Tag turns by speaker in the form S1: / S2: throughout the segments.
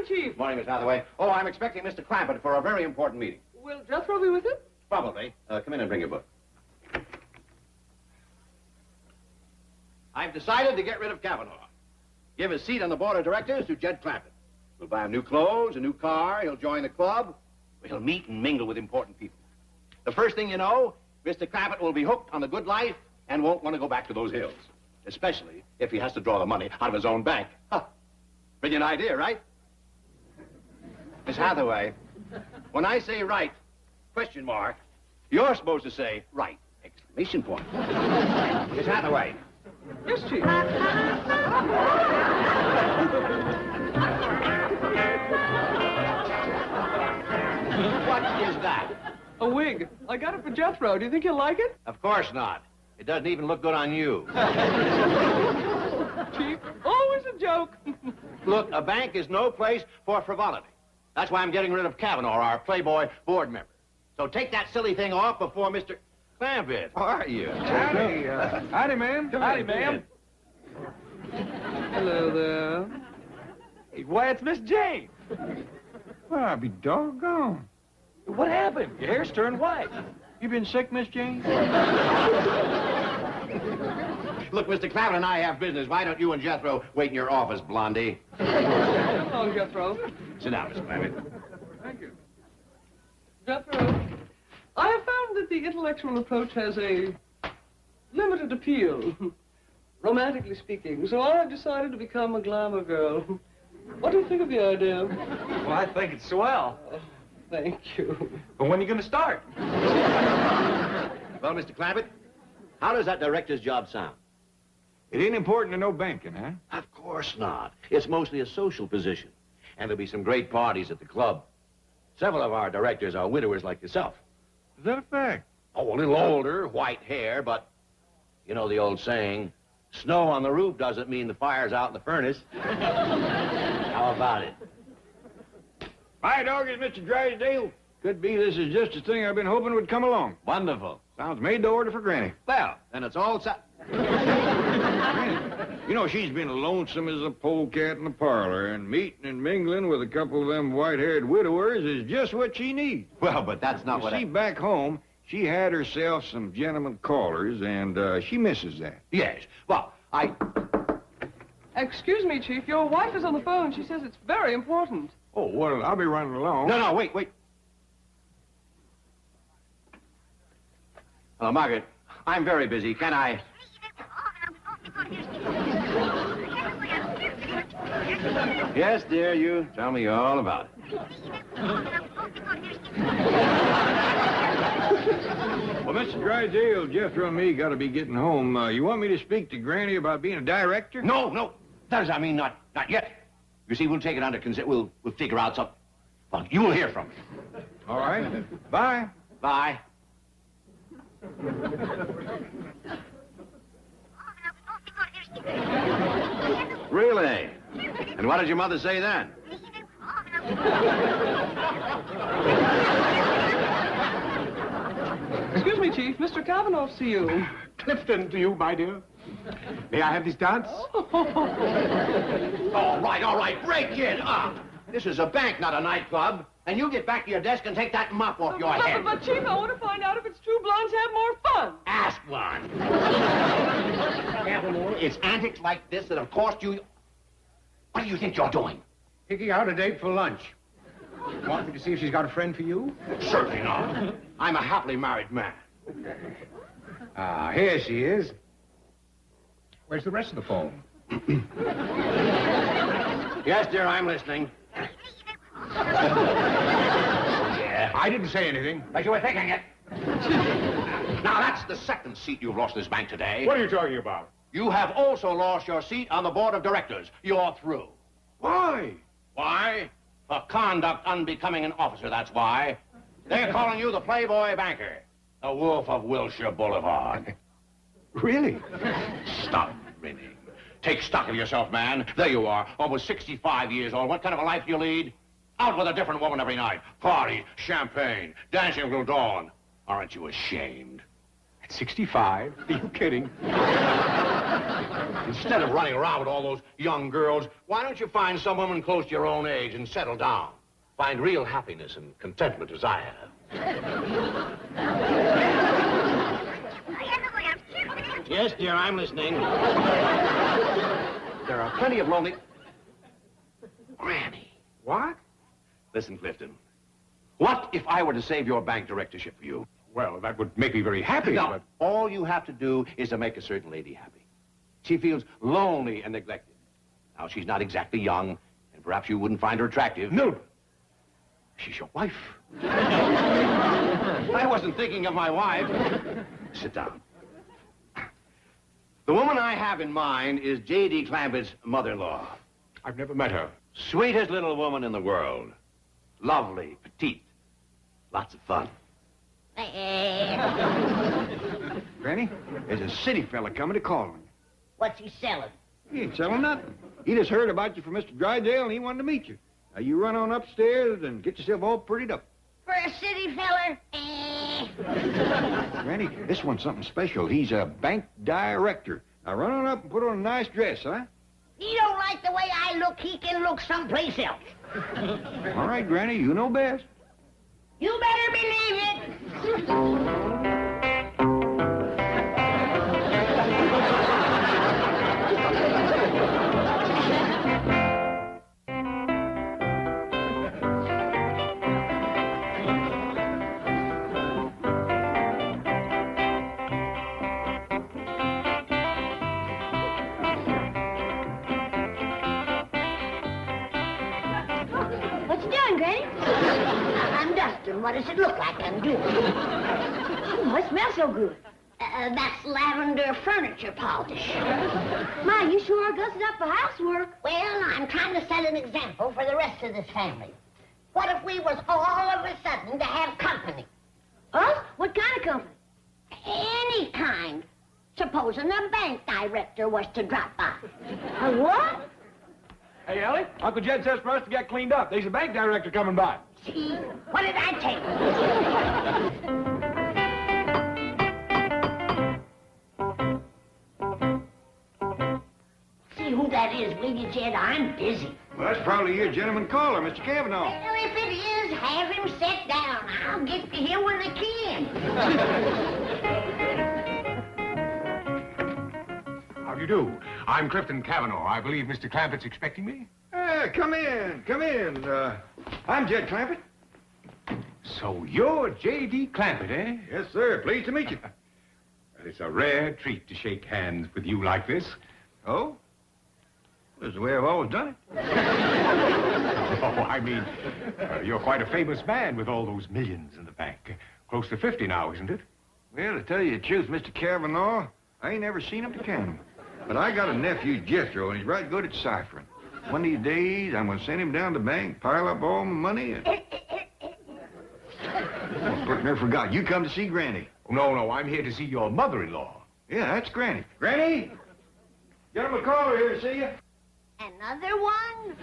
S1: morning, Chief.
S2: Morning, Miss Hathaway. Oh, I'm expecting Mr. Clampett for a very important meeting.
S1: Will Jethro be with him?
S2: Probably. Come in and bring your book. I've decided to get rid of Kavanaugh. Give his seat on the board of directors to Jed Clampett. We'll buy him new clothes, a new car, he'll join the club. He'll meet and mingle with important people. The first thing you know, Mr. Clampett will be hooked on the good life and won't want to go back to those hills. Especially if he has to draw the money out of his own bank. Huh. Brilliant idea, right? Miss Hathaway, when I say right, question mark, you're supposed to say right, exclamation point. Miss Hathaway.
S1: Yes, Chief.
S2: What is that?
S1: A wig. I got it for Jethro. Do you think he'll like it?
S2: Of course not. It doesn't even look good on you.
S1: Chief, always a joke.
S2: Look, a bank is no place for frivolity. That's why I'm getting rid of Kavanaugh, our Playboy board member. So take that silly thing off before Mr. Clampett. How are you?
S3: Howdy, howdy, ma'am.
S2: Howdy, ma'am.
S1: Hello there.
S3: Hey, why, it's Miss Jane. Well, I'll be doggone. What happened? Your hair's turned white. You been sick, Miss Jane?
S2: Look, Mr. Clampett and I have business. Why don't you and Jethro wait in your office, Blondie?
S1: Hello, Jethro.
S2: Sit down, Mr. Clampett.
S1: Thank you. Jethro, I have found that the intellectual approach has a limited appeal, romantically speaking, so I have decided to become a glamour girl. What do you think of the idea?
S3: Well, I think it's swell.
S1: Thank you.
S3: But when are you going to start?
S2: Well, Mr. Clampett, how does that director's job sound?
S3: It ain't important to know banking, huh?
S2: Of course not. It's mostly a social position. And there'll be some great parties at the club. Several of our directors are widowers like yourself.
S3: Is that a fact?
S2: Oh, a little older, white hair, but you know the old saying, snow on the roof doesn't mean the fire's out in the furnace. How about it?
S3: My dog is Mr. Drysdale. Could be this is just the thing I've been hoping would come along.
S2: Wonderful.
S3: Sounds made to order for Granny.
S2: Well, then it's all set.
S3: You know, she's been lonesome as a polecat in the parlor, and meeting and mingling with a couple of them white-haired widowers is just what she needs.
S2: Well, but that's not what
S3: See, back home, she had herself some gentlemen callers, and she misses that.
S2: Yes. Well,
S1: Excuse me, Chief. Your wife is on the phone. She says it's very important.
S3: Oh, well, I'll be running along.
S2: No, wait. Hello, Margaret. I'm very busy. Can I... Yes, dear, you tell me all about it.
S3: Well, Mr. Drysdale, Jethro and me got to be getting home. You want me to speak to Granny about being a director?
S2: No. That is, I mean, not yet. You see, we'll take it under consideration. We'll figure out something. Well, you will hear from me.
S3: All right. Bye.
S2: Bye. Really? And what did your mother say then?
S1: Excuse me, Chief. Mr. Kavanaugh to you.
S4: Clifton to you, my dear. May I have this dance?
S2: All right. Break it up. This is a bank, not a nightclub. And you get back to your desk and take that mop off your head.
S1: But, Chief, I want to find out if it's true blondes have more fun.
S2: Ask one. Kavanaugh, it's antics like this that have cost you... What do you think you're doing?
S4: Picking out a date for lunch. Want me to see if she's got a friend for you?
S2: Certainly not. I'm a happily married man.
S4: Here she is. Where's the rest of the phone?
S2: Yes, dear, I'm listening. Yeah.
S4: I didn't say anything.
S2: But you were thinking it. Now, that's the second seat you've lost in this bank today.
S4: What are you talking about?
S2: You have also lost your seat on the board of directors. You're through.
S4: Why?
S2: Why? For conduct unbecoming an officer, that's why. They're calling you the Playboy banker. The wolf of Wilshire Boulevard.
S4: Really?
S2: Stop grinning. Take stock of yourself, man. There you are, almost 65 years old. What kind of a life do you lead? Out with a different woman every night. Parties, champagne, dancing till dawn. Aren't you ashamed?
S3: 65? Are you kidding?
S2: Instead of running around with all those young girls, why don't you find some woman close to your own age and settle down? Find real happiness and contentment as I have. Yes, dear, I'm listening. There are plenty of lonely... Granny.
S3: What?
S2: Listen, Clifton. What if I were to save your bank directorship for you?
S3: Well, that would make me very happy,
S2: No,
S3: but...
S2: all you have to do is to make a certain lady happy. She feels lonely and neglected. Now, she's not exactly young, and perhaps you wouldn't find her attractive.
S3: No.
S2: She's your wife. I wasn't thinking of my wife. Sit down. The woman I have in mind is J.D. Clampett's mother-in-law.
S3: I've never met her.
S2: Sweetest little woman in the world. Lovely, petite, lots of fun.
S4: Granny, there's a city fella coming to call on you.
S5: What's he selling?
S4: He ain't selling nothing. He just heard about you from Mr. Drydale, and he wanted to meet you. Now, you run on upstairs and get yourself all prettied up.
S5: For a city feller?
S4: Granny, this one's something special. He's a bank director. Now, run on up and put on a nice dress, huh?
S5: He don't like the way I look. He can look someplace else.
S4: All right, Granny, you know best.
S5: You better believe it. What you doing, Granny? I'm dusting. What does it look like I'm doing? Oh, it smells so good. That's lavender furniture polish.
S6: Ma, you sure are gussing up for housework.
S5: Well, I'm trying to set an example for the rest of this family. What if we was all of a sudden to have company?
S6: Us? What kind of company?
S5: Any kind. Supposing a bank director was to drop by.
S6: A what?
S3: Hey, Ellie, Uncle Jed says for us to get cleaned up. There's a bank director coming by.
S5: See? What did I tell you? See who that is, will you, Jed? I'm busy.
S4: Well, that's probably your gentleman caller, Mr. Cavanaugh.
S5: Well, if it is, have him sit down. I'll get to him when I can.
S3: How do you do? I'm Clifton Cavanaugh. I believe Mr. Clampett's expecting me.
S4: Come in, come in. I'm Jed Clampett.
S3: So you're J.D. Clampett, eh?
S4: Yes, sir. Pleased to meet you.
S3: Well, it's a rare treat to shake hands with you like this.
S4: Oh? That's the way I've always done it.
S3: Oh, I mean, you're quite a famous man with all those millions in the bank. Close to 50 now, isn't it?
S4: Well, to tell you the truth, Mr. Cavanaugh, I ain't never seen him to count him. But I got a nephew, Jethro, and he's right good at ciphering. One of these days, I'm going to send him down to the bank, pile up all my money, and... Oh, never forgot. You come to see Granny.
S3: Oh, no, I'm here to see your mother-in-law.
S4: Yeah, that's Granny. Granny! Get him a caller here to see you.
S5: Another one?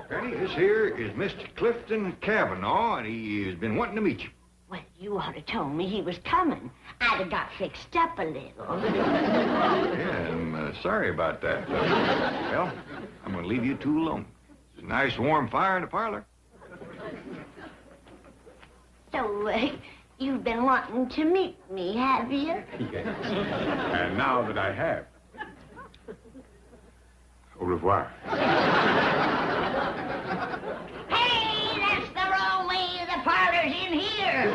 S4: Granny, this here is Mr. Clifton Cavanaugh, and he has been wanting to meet you.
S5: Well, you ought to told me he was coming. I'd have got fixed up a little.
S4: Yeah, I'm sorry about that. Well, I'm going to leave you two alone. There's a nice warm fire in the parlor.
S5: So, you've been wanting to meet me, have you?
S3: Yes. And now that I have... Au revoir.
S5: Hey, that's the wrong way. The parlor's in here.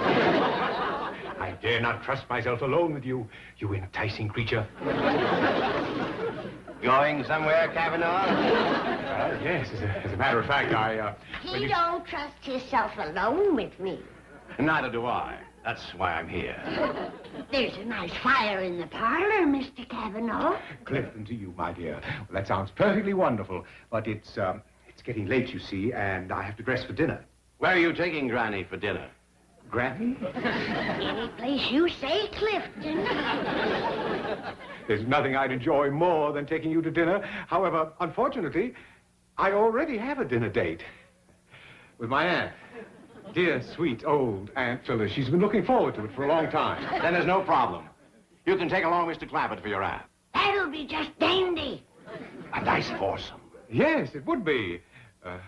S3: I dare not trust myself alone with you, you enticing creature.
S2: Going somewhere, Cavanaugh?
S3: Yes, as a matter of fact,
S5: He don't trust himself alone with me.
S2: Neither do I. That's why I'm here.
S5: There's a nice fire in the parlor, Mr. Cavanaugh.
S3: Clifton to you, my dear. Well, that sounds perfectly wonderful, but it's getting late, you see, and I have to dress for dinner.
S2: Where are you taking Granny for dinner?
S3: Granny?
S5: Any place you say, Clifton.
S3: There's nothing I'd enjoy more than taking you to dinner. However, unfortunately, I already have a dinner date with my aunt. Dear, sweet, old Aunt Phyllis. She's been looking forward to it for a long time.
S2: Then there's no problem. You can take along Mr. Clampett for your aunt.
S5: That'll be just dandy.
S2: A nice foursome.
S3: Yes, it would be.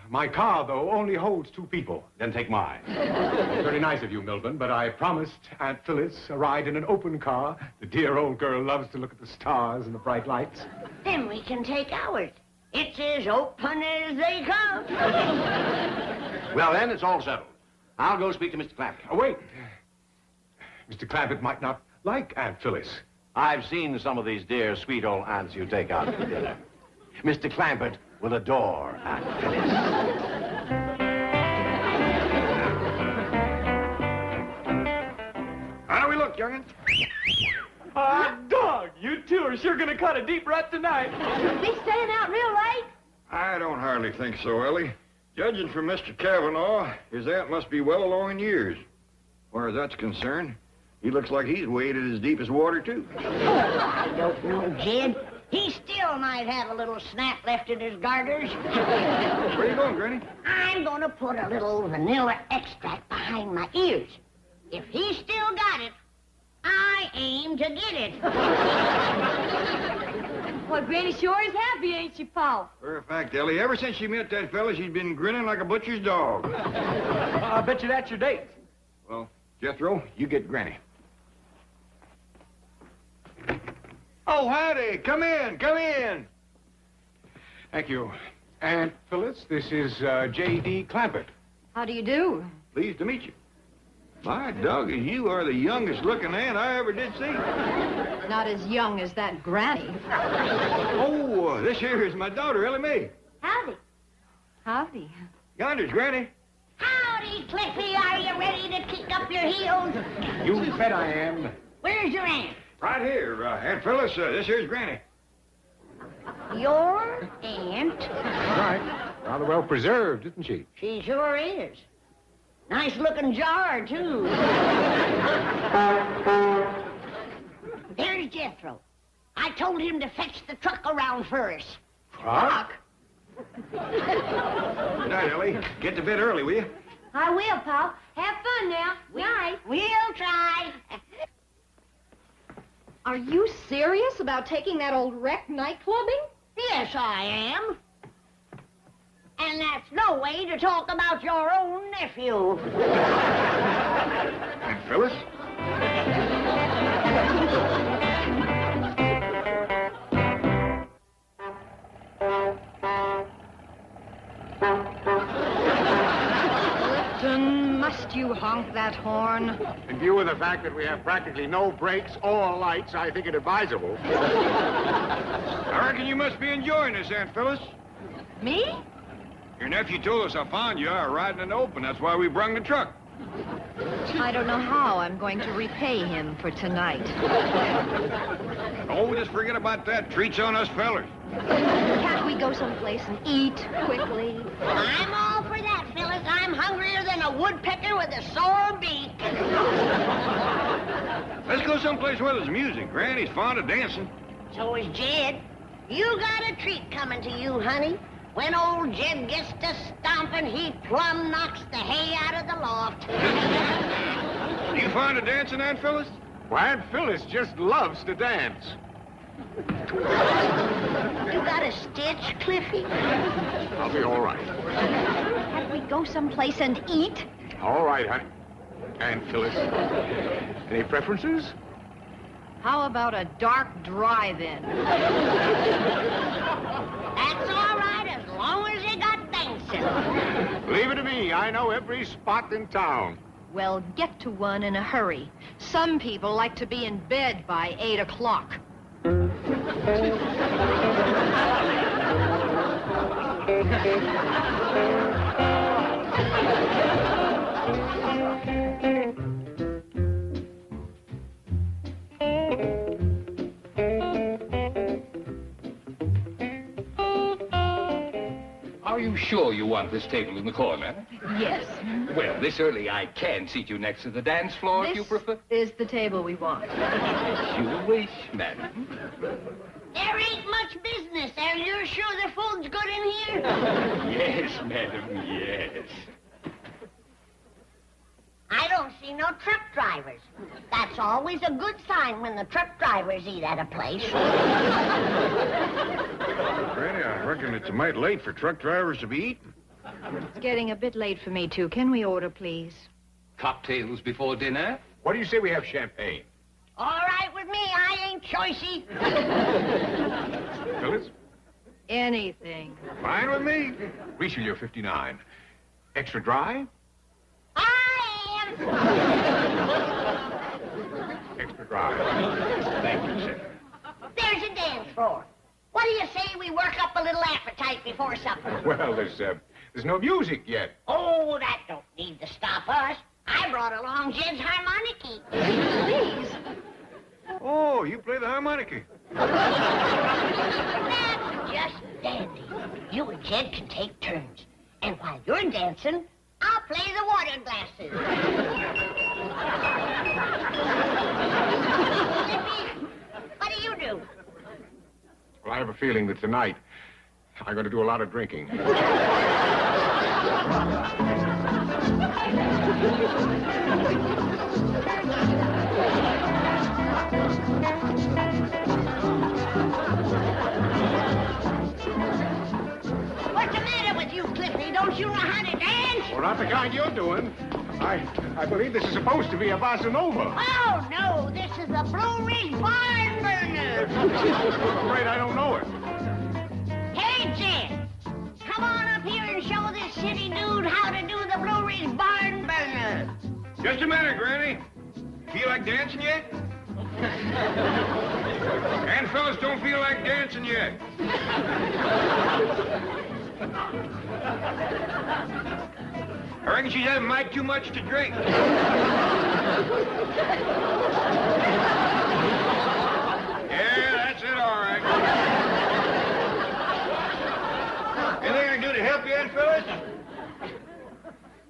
S3: My car, though, only holds 2 people.
S2: Then take mine.
S3: Very nice of you, Milburn, but I promised Aunt Phyllis a ride in an open car. The dear old girl loves to look at the stars and the bright lights.
S5: Then we can take ours. It's as open as they come.
S2: Well, then, it's all settled. I'll go speak to Mr. Clampett.
S3: Oh, wait. Mr. Clampett might not like Aunt Phyllis.
S2: I've seen some of these dear, sweet old aunts you take out for dinner. Mr. Clampett will adore Aunt Phyllis.
S4: How do we look, young'un?
S3: Dog, you two are sure gonna cut a deep rut tonight.
S6: Be staying out real late?
S4: I don't hardly think so, Ellie. Judging from Mr. Cavanaugh, his aunt must be well along in years. As far as that's concerned, he looks like he's waded as deep as water, too.
S5: I don't know, Jed. He still might have a little snap left in his garters.
S4: Where you going, Granny?
S5: I'm going to put a little vanilla extract behind my ears. If he's still got it, I aim to get it.
S6: Well, Granny sure is happy, ain't she, Paul?
S4: For a fact, Ellie, ever since she met that fella, she's been grinning like a butcher's dog.
S3: I bet you that's your date.
S4: Well, Jethro, you get Granny. Oh, howdy. Come in, come in.
S3: Thank you. Aunt Phyllis, this is J.D. Clampett.
S6: How do you do?
S4: Pleased to meet you. My doggies, you are the youngest looking aunt I ever did see.
S6: Not as young as that Granny.
S4: Oh, this here is my daughter, Ellie Mae.
S6: Howdy. Howdy.
S4: Yonder's Granny.
S5: Howdy, Cliffy. Are you ready to kick up your heels?
S3: You bet I am.
S5: Where's your aunt?
S4: Right here, Aunt Phyllis. This here's Granny.
S5: Your aunt?
S3: Right. Rather well preserved, isn't she?
S5: She sure is. Nice looking jar, too. There's Jethro. I told him to fetch the truck around for us.
S3: Truck?
S4: Good night, Ellie. Get to bed early, will you?
S6: I will, Paul. Have fun now. Night.
S5: We'll try.
S6: Are you serious about taking that old wreck nightclubbing?
S5: Yes, I am. And that's no way to talk about your own nephew.
S4: Aunt Phyllis?
S6: Lipton, must you honk that horn?
S3: In view of the fact that we have practically no brakes or lights, I think it advisable.
S4: I reckon you must be enjoying this, Aunt Phyllis.
S6: Me?
S4: Your nephew told us how fond you are riding in the open. That's why we brung the truck.
S6: I don't know how I'm going to repay him for tonight.
S4: Oh, just forget about that. Treats on us fellers.
S6: Can't we go someplace and eat quickly?
S5: I'm all for that, Phyllis. I'm hungrier than a woodpecker with a sore beak.
S4: Let's go someplace where there's music. Granny's fond of dancing.
S5: So is Jed. You got a treat coming to you, honey. When old Jed gets to stomping, he plumb knocks the hay out of the loft.
S4: You fond of dancing, Aunt Phyllis?
S3: Well, Aunt Phyllis just loves to dance.
S5: You got a stitch, Cliffy?
S3: I'll be all right.
S6: Can't we go someplace and eat?
S3: All right, honey. Aunt Phyllis. Any preferences?
S6: How about a dark drive-in?
S5: That's all right, as long as you got dancing.
S3: Leave it to me. I know every spot in town.
S6: Well, get to one in a hurry. Some people like to be in bed by 8 o'clock.
S7: Are you sure you want this table in the corner?
S6: Yes.
S7: Well, this early I can seat you next to the dance floor if you prefer.
S6: This is the table we want.
S7: You wish, madam.
S5: There ain't much business there. You're sure the food's good in here?
S7: Yes, madam, yes.
S5: see no truck drivers. That's always a good sign when the truck drivers eat at a place.
S4: Granny, I reckon it's a mite late for truck drivers to be eating.
S6: It's getting a bit late for me, too. Can we order, please?
S7: Cocktails before dinner?
S3: What do you say we have champagne?
S5: All right with me, I ain't choicey.
S3: Phyllis?
S6: Anything.
S3: Fine with me. Richelieu 59. Extra dry?
S5: I am.
S3: Extra dry. Thank you, sir.
S5: There's a dance floor. What do you say we work up a little appetite before supper?
S3: Well, there's no music yet.
S5: Oh, that don't need to stop us. I brought along Jed's harmonica.
S6: Please.
S4: Oh, you play the harmonica.
S5: That's just dandy. You and Jed can take turns. And while you're dancing, I'll play the water glasses. Lippy, what do you do?
S3: Well, I have a feeling that tonight I'm going to do a lot of drinking.
S5: What's the matter with you, Cliffy? Don't you know how to dance?
S3: Well, not the kind you're doing. I believe this is supposed to be a bossa nova.
S5: Oh, no, this is a Blue Ridge barn burner.
S3: I'm afraid I don't know it.
S5: Hey, Jed, come on up here and show this city dude how to do the Blue Ridge barn burner.
S4: Just a minute, Granny. Feel like dancing yet? And fellas don't feel like dancing yet. I reckon she's having mite too much to drink. Yeah, that's it, all right. Anything I can do to help you, Aunt Phyllis?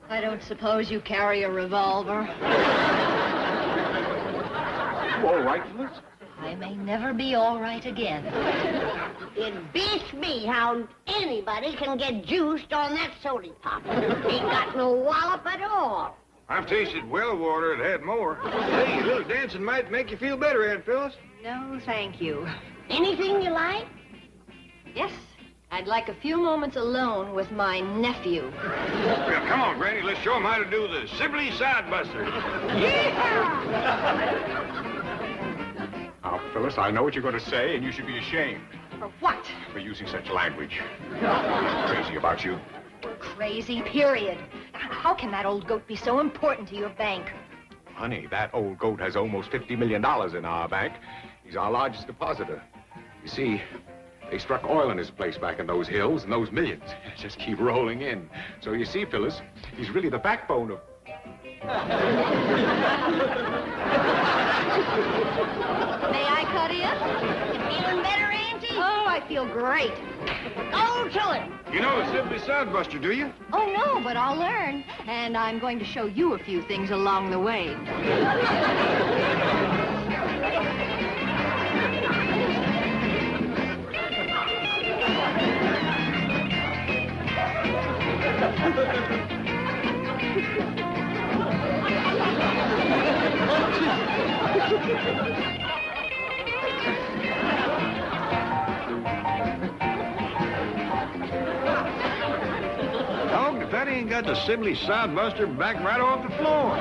S6: I don't suppose you carry a revolver.
S3: You all right, Phyllis?
S6: I may never be all right again.
S5: It beats me how anybody can get juiced on that soda pop. Ain't got no wallop at all.
S4: I've tasted well water that had more. Hey, a little dancing might make you feel better, Aunt Phyllis.
S6: No, thank you.
S5: Anything you like?
S6: Yes, I'd like a few moments alone with my nephew.
S4: Well, come on, Granny. Let's show him how to do the Sibley Sidebuster.
S3: Now, Phyllis, I know what you're going to say, and you should be ashamed
S6: For what?
S3: for using such language. I'm crazy about you.
S6: Crazy, period. How can that old goat be so important to your bank?
S3: Honey, that old goat has almost $50 million in our bank. He's our largest depositor. You see, they struck oil in his place back in those hills, and those millions just keep rolling in. So you see, Phyllis, he's really the backbone of...
S6: May I cut in?
S5: You feeling better, Auntie?
S6: Oh, I feel great.
S5: Go to it.
S4: You know the Sibley Sidebuster, do you?
S6: Oh, no, but I'll learn. And I'm going to show you a few things along the way.
S4: Dog, if that ain't got the Sibley Sidebuster back right off the floor.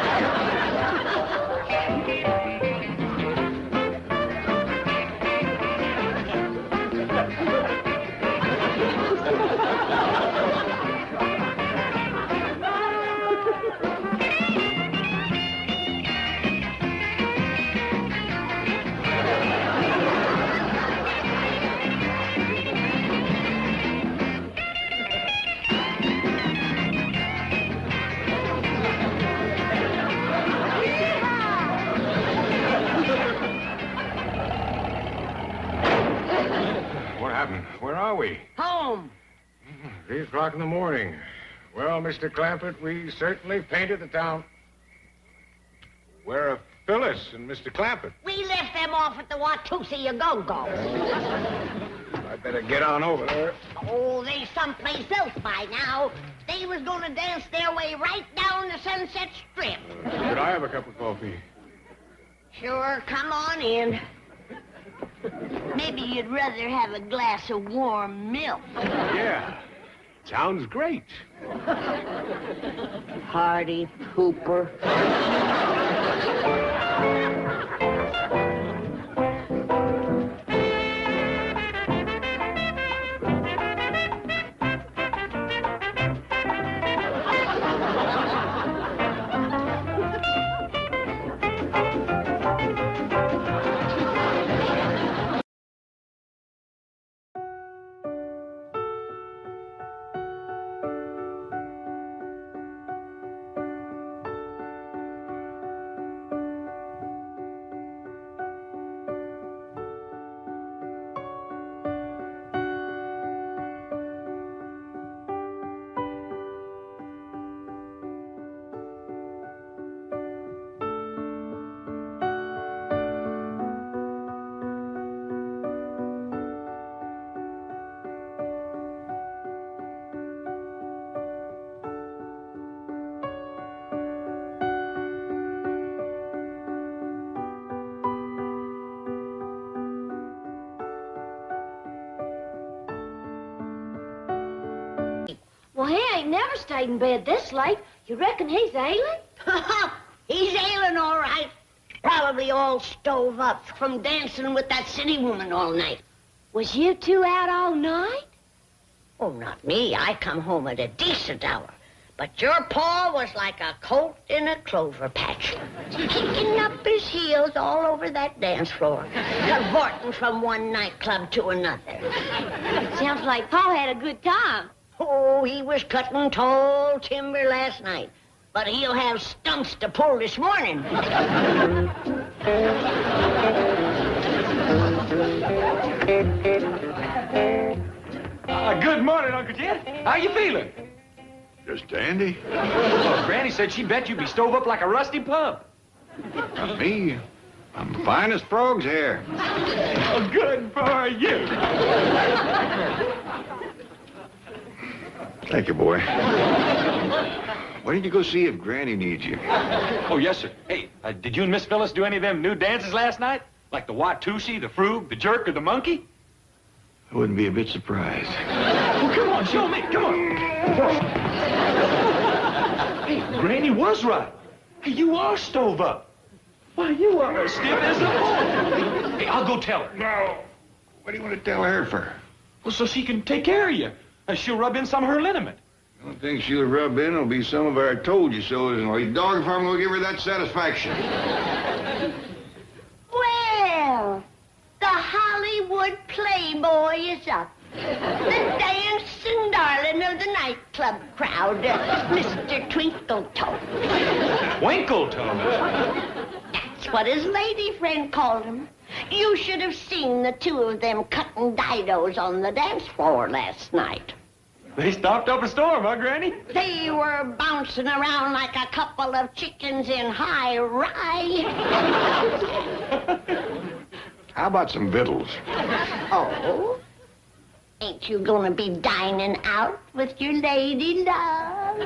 S3: What happened? Where are we?
S5: Home.
S3: 3 o'clock in the morning. Well, Mr. Clampett, we certainly painted the town. Where are Phyllis and Mr. Clampett?
S5: We left them off at the Watusi Go-Go.
S4: I better get on over there.
S5: Oh, they someplace else by now. They was gonna dance their way right down the Sunset Strip.
S3: Could I have a cup of coffee?
S5: Sure, come on in. Maybe you'd rather have a glass of warm milk.
S3: Yeah. Sounds great.
S5: Party pooper.
S8: Well, he ain't never stayed in bed this late. You reckon he's ailing?
S5: He's ailing, all right. Probably all stove up from dancing with that city woman all night.
S8: Was you two out all night?
S5: Oh, not me. I come home at a decent hour. But your pa was like a colt in a clover patch, kicking up his heels all over that dance floor, cavorting from one nightclub to another.
S8: Sounds like Pa had a good time.
S5: Oh, he was cutting tall timber last night, but he'll have stumps to pull this morning.
S7: Good morning, Uncle Jed. How you feeling?
S4: Just dandy.
S7: Oh, Granny said she bet you'd be stove up like a rusty pump.
S4: Not me. I'm fine as frogs here.
S7: Oh, good for you.
S4: Thank you, boy. Why don't you go see if Granny needs you?
S7: Oh, yes, sir. Hey, did you and Miss Phyllis do any of them new dances last night? Like the Watusi, the Frug, the Jerk, or the Monkey?
S4: I wouldn't be a bit surprised.
S7: Well, come on, show me. Come on. Hey, Granny was right. Hey, you are stove up. Why, you are as stiff as a board. Hey, I'll go tell her.
S4: No. What do you want to tell her for?
S7: Well, so she can take care of you. She'll rub in some of her liniment.
S4: The only thing she'll rub in will be some of our told you so. And like dog if I'm going to give her that satisfaction.
S5: Well, the Hollywood Playboy is up. The dancing darling of the nightclub crowd, Mr. Twinkletoes.
S7: Twinkletoes?
S5: That's what his lady friend called him. You should have seen the two of them cutting didos on the dance floor last night.
S7: They stopped up a storm, huh, Granny?
S5: They were bouncing around like a couple of chickens in high rye.
S4: How about some victuals?
S5: Oh? Ain't you gonna be dining out with your lady love?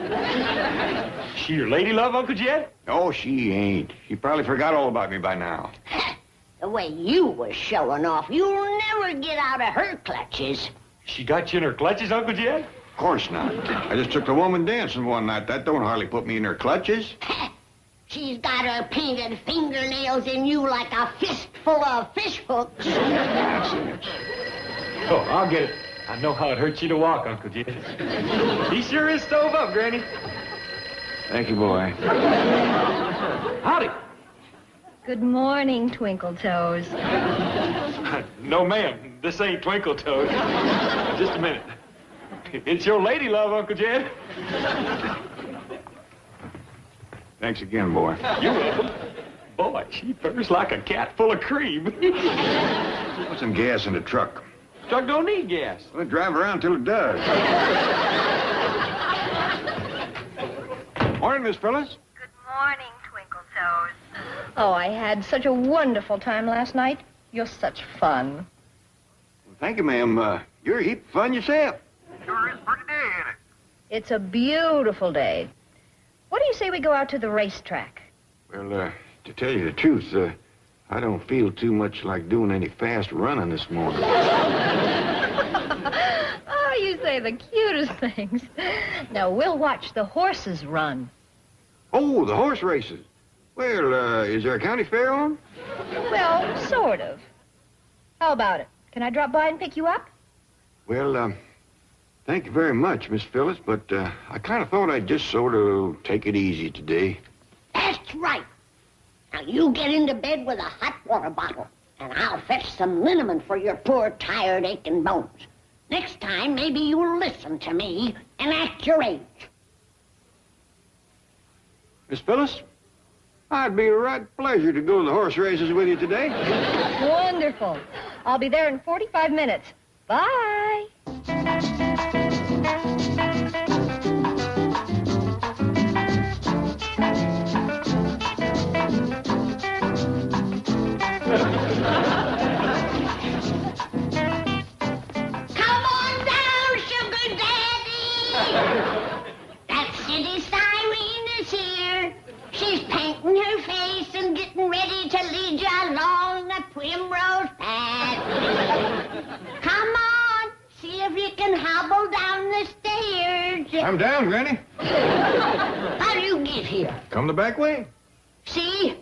S7: She your lady love, Uncle Jed?
S4: No, she ain't. She probably forgot all about me by now.
S5: The way you was showing off, you'll never get out of her clutches.
S7: She got you in her clutches, Uncle Jed?
S4: Of course not. I just took the woman dancing one night. That don't hardly put me in her clutches.
S5: She's got her painted fingernails in you like a fistful of fish hooks.
S7: Oh, I'll get it. I know how it hurts you to walk, Uncle Jed. He sure is stove up, Granny.
S4: Thank you, boy.
S7: Howdy.
S6: Good morning, Twinkletoes.
S7: No, ma'am. This ain't Twinkletoes. Just a minute. It's your lady love, Uncle Jed.
S4: Thanks again, boy.
S7: You will. Boy, she purrs like a cat full of cream.
S4: Put some gas in the truck.
S7: Truck don't need gas.
S4: Well, drive around till it does. Morning, Miss Phyllis.
S6: Good morning, Twinkletoes. Oh, I had such a wonderful time last night. You're such fun.
S4: Well, Thank you, ma'am. You're a heap of fun yourself.
S7: Sure is a pretty day, ain't it?
S6: It's a beautiful day. What do you say we go out to the racetrack?
S4: Well, to tell you the truth, I don't feel too much like doing any fast running this morning.
S6: Oh, you say the cutest things. Now, we'll watch the horses run.
S4: Oh, the horse races. Well, is there a county fair on?
S6: Well, sort of. How about it? Can I drop by and pick you up?
S4: Well, thank you very much, Miss Phyllis, but I kind of thought I'd just sort of take it easy today.
S5: That's right. Now, you get into bed with a hot water bottle, and I'll fetch some liniment for your poor, tired, aching bones. Next time, maybe you'll listen to me and act your age.
S4: Miss Phyllis, I'd be a right pleasure to go to the horse races with you today.
S6: Wonderful. I'll be there in 45 minutes. Bye.
S5: Come on down, sugar daddy! That city siren is here. She's painting her face and getting ready to lead you along the primrose path. Come on, see if you can hobble down the stairs.
S4: I'm down, Granny.
S5: How do you get here?
S4: Come the back way.
S5: See?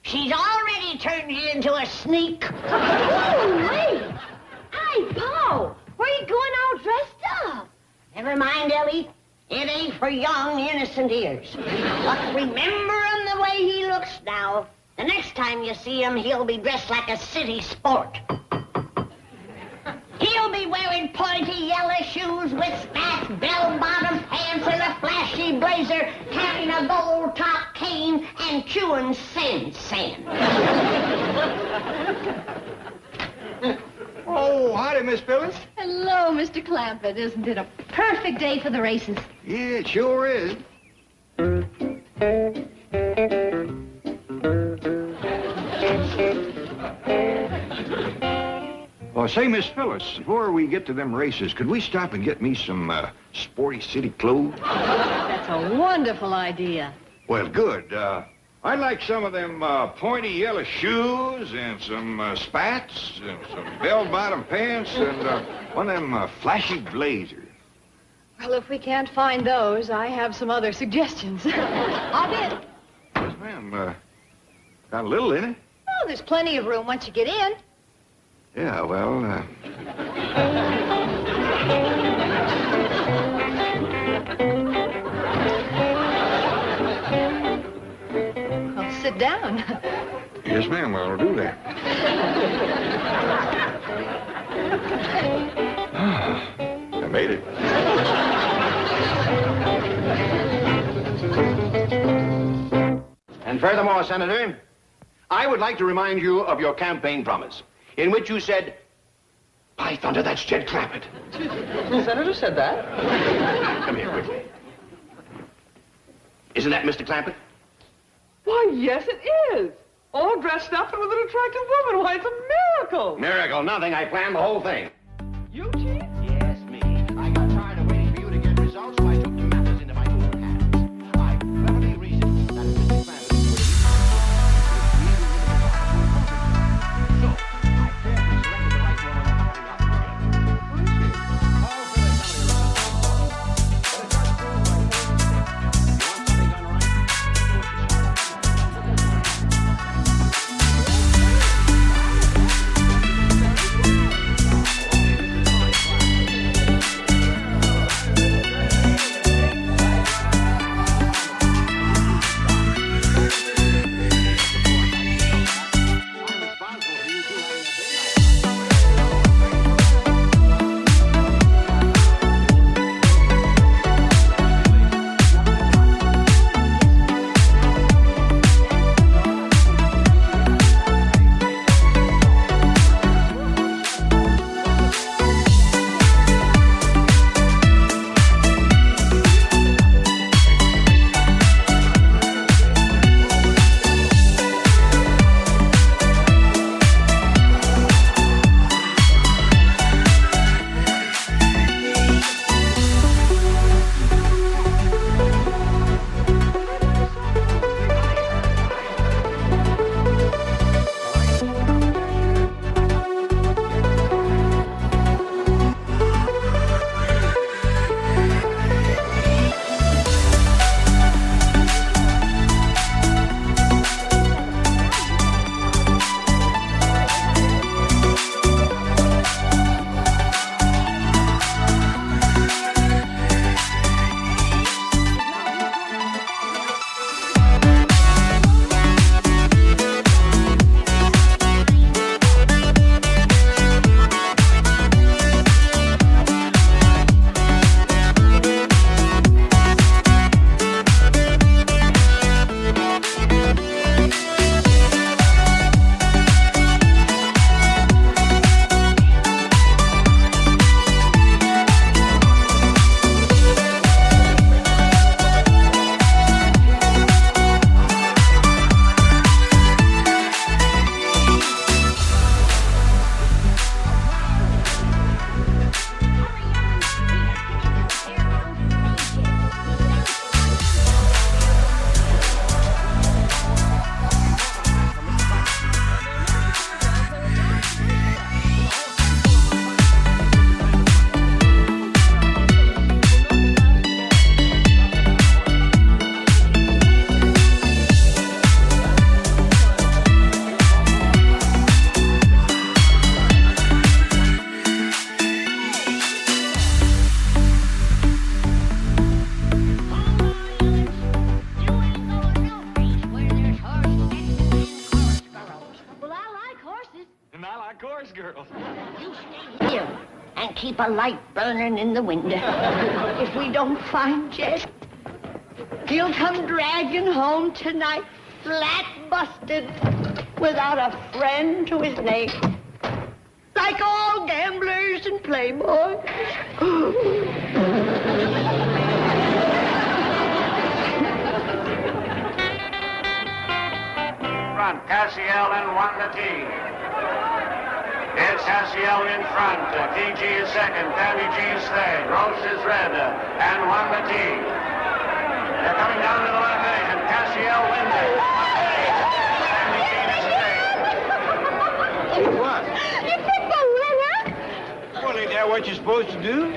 S5: She's already turned you into a sneak.
S8: Oh, wait. Hey, Paul, where are you going all dressed up?
S5: Never mind, Ellie. It ain't for young, innocent ears. But remember him the way he looks now. The next time you see him, he'll be dressed like a city sport. He'll be wearing pointy yellow shoes with spats, bell-bottom pants, and a flashy blazer, carrying a gold-top cane and chewing sand.
S4: Oh, howdy, Miss Phyllis.
S6: Hello, Mr. Clampett. Isn't it a perfect day for the races?
S4: Yeah, it sure is. Well, say, Miss Phyllis, before we get to them races, could we stop and get me some sporty city clothes?
S6: That's a wonderful idea.
S4: Well, good. I'd like some of them pointy yellow shoes and some spats and some bell-bottom pants and one of them flashy blazers.
S6: Well, if we can't find those, I have some other suggestions. Hop in.
S4: Yes, ma'am. Got a little in it.
S6: Oh, there's plenty of room once you get in.
S4: Yeah, well,
S6: Well, sit down.
S4: yes, ma'am, I'll do that. I made it.
S2: And furthermore, Senator, I would like to remind you of your campaign promise, in which you said, by thunder, that's Jed Clampett.
S1: The senator said that.
S2: Come here quickly. Isn't that Mr. Clampett?
S1: Why, yes, it is. All dressed up and with an attractive woman. Why, it's a miracle.
S2: Miracle, nothing. I planned the whole thing.
S1: You, Chief?
S2: Yes, me. I got tired of waiting for you to get results, so I took the matters into my own hands. I cleverly reasoned that if Mr. Clampett would so I carefully selected the right woman to carry out the job.
S1: Who is she?
S2: Oh, Phyllis, somebody around the but it's not true. You want something done right? Do it yourself.
S5: keep a light burning in the window. If we don't find Jed, he'll come dragging home tonight, flat busted, without a friend to his name. Like all gamblers and playboys.
S9: Front, Cassiel and Wanda T. It's Cassiel in front. TG is second. Tammy G is third. Roche is red. And Wanda T. They're coming down to the left edge, and Cassiel wins it. Tammy G is third.
S4: What?
S8: You picked the winner?
S4: Well, ain't that what you're supposed to do?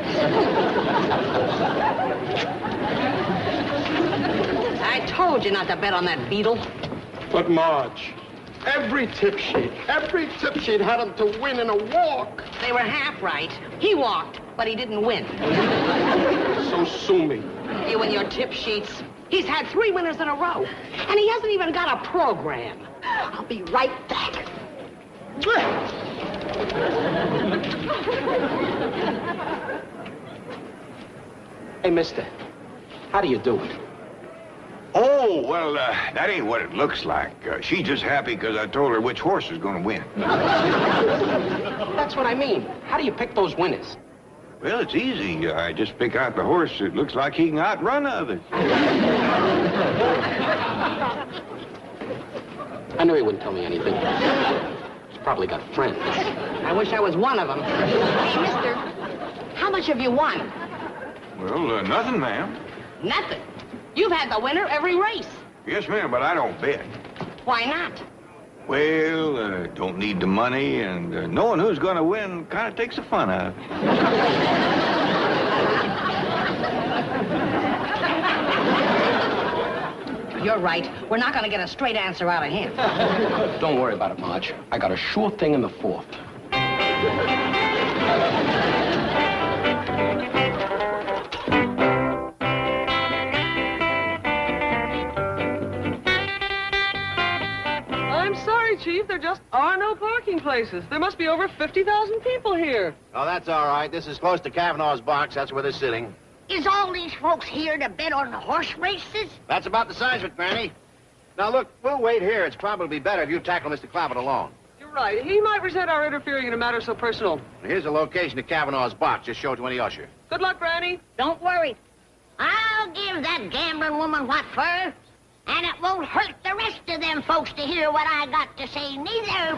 S10: I told you not to bet on that beetle.
S11: But, Marge, every tip sheet had him to win in a walk.
S10: They were half right. He walked, but he didn't win.
S11: So sue me.
S10: You and your tip sheets. He's had 3 winners in a row, and he hasn't even got a program. I'll be right back.
S11: Hey, mister, how do you do it?
S4: Oh, well, that ain't what it looks like. She's just happy because I told her which horse is going to win.
S11: That's what I mean. How do you pick those winners?
S4: Well, it's easy. I just pick out the horse that looks like he can outrun others.
S11: I knew he wouldn't tell me anything. He's probably got friends.
S10: I wish I was one of them. Hey, mister, how much have you won?
S4: Well, nothing, ma'am.
S10: Nothing. You've had the winner every race.
S4: Yes, ma'am, but I don't bet.
S10: Why not?
S4: Well, don't need the money, and knowing who's going to win kind of takes the fun out of it.
S10: You're right. We're not going to get a straight answer out of him.
S11: Don't worry about it, Marge. I got a sure thing in the 4th.
S1: Chief, there just are no parking places. There must be over 50,000 people here.
S2: Oh, that's all right. This is close to Kavanaugh's box. That's where they're sitting.
S5: Is all these folks here to bet on the horse races?
S2: That's about the size of it, Granny. Now, look, we'll wait here. It's probably better if you tackle Mr. Clappett alone.
S1: You're right. He might resent our interfering in a matter so personal.
S2: Here's the location of Kavanaugh's box. Just show it to any usher.
S1: Good luck, Granny.
S5: Don't worry. I'll give that gambling woman what for her. And it won't hurt the rest of them folks to hear what I got to say, neither.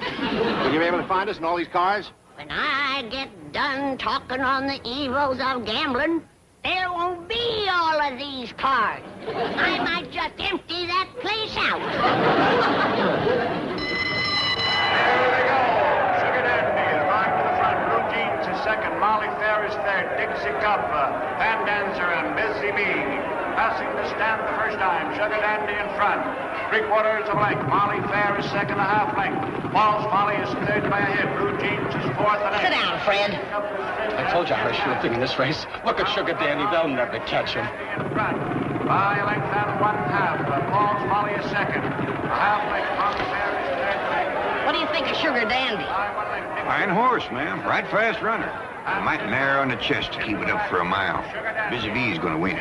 S2: Will you be able to find us in all these cars?
S5: When I get done talking on the evils of gambling, there won't be all of these cars. I might just empty that place out.
S9: There they go. Sugar Dandy arrived to the front. Blue Jeans is second. Molly Fair is third. Dixie Cup, Pan Dancer, and Busy Bee. Passing the stand the first time. Sugar Dandy in front. 3/4 of a length. Molly Fair is second, a half length. Falls Molly is third by a hit. Blue Jeans is fourth and
S10: Sit down, Fred.
S11: I told you I had a sure thing in this race. Look at Sugar Dandy. They'll never catch him.
S9: In front. By a length and 1/2. Falls Molly is second. A half length. Molly Fair is third.
S10: What do you think of Sugar Dandy?
S4: Fine horse, ma'am. Right fast runner. I might narrow on the chest to keep it up for a mile. Busy Bee's going to win.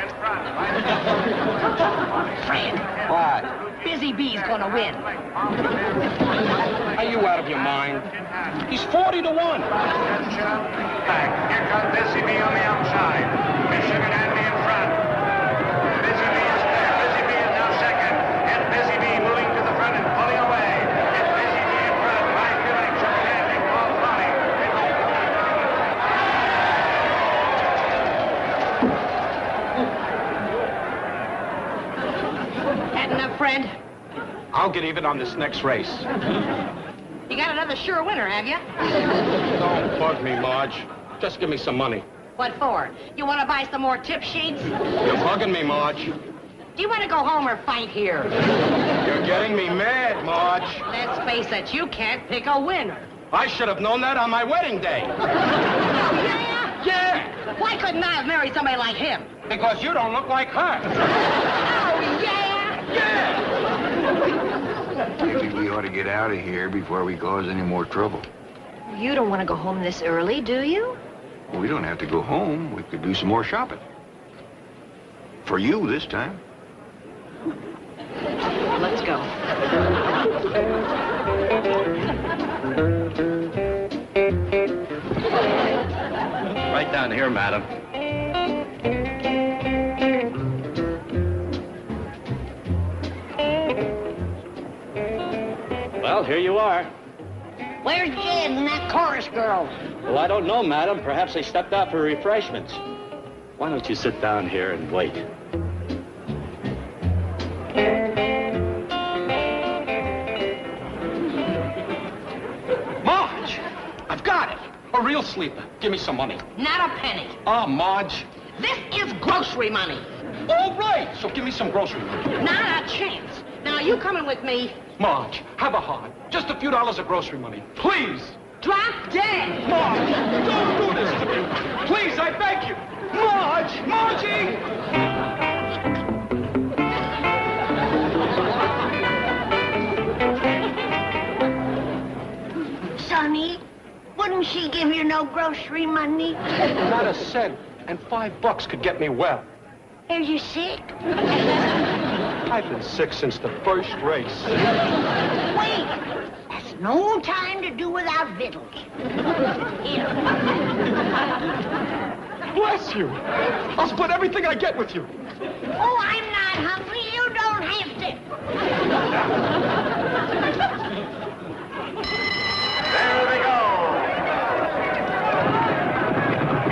S10: Fred.
S11: What?
S10: Busy Bee's going to win.
S11: Are you out of your mind? He's 40 to 1.
S9: Back. Here comes Busy Bee on the outside. Miss Sugar Dandy in front. Busy Bee is there. Busy Bee is now second. And Busy Bee moving to the front and pulling away. It's Busy Bee in front. Right to right. Sugar Dandy falls Molly.
S10: Had enough, Fred?
S11: I'll get even on this next race.
S10: You got another sure winner, have you?
S11: Don't bug me, Marge. Just give me some money.
S10: What for? You want to buy some more tip sheets?
S11: You're bugging me, Marge.
S10: Do you want to go home or fight here?
S11: You're getting me mad, Marge.
S10: Let's face it, you can't pick a winner.
S11: I should have known that on my wedding day.
S10: Oh, yeah?
S11: Yeah,
S10: Why couldn't I have married somebody like him?
S11: because you don't look like her.
S10: Oh, yeah?
S11: Yeah.
S4: Maybe we ought to get out of here before we cause any more trouble.
S6: You don't want to go home this early, do you?
S4: We don't have to go home. We could do some more shopping. For you this time.
S10: Let's go.
S2: Right down here, madam.
S12: Well, here you are.
S5: Where's Jed and that chorus girl?
S12: Well, I don't know, madam. Perhaps they stepped out for refreshments. Why don't you sit down here and wait?
S7: Marge! I've got it. A real sleeper. Give me some money.
S10: Not a penny.
S7: Ah, Marge.
S10: This is grocery money.
S7: All right, so give me some grocery money.
S10: Not a chance. Now, you coming with me?
S7: Marge, have a heart. Just a few dollars of grocery money. Please.
S10: Drop dead.
S7: Marge, don't do this to me. Please, I beg you. Marge! Margie!
S5: Sonny, wouldn't she give you no grocery money?
S7: Not a cent. And $5 could get me well.
S5: Are you sick?
S7: I've been sick since the first race.
S5: Wait. That's no time to do without victuals. Here.
S7: Bless you. I'll split everything I get with you.
S5: Oh, I'm not hungry. You don't have to.
S9: There they go.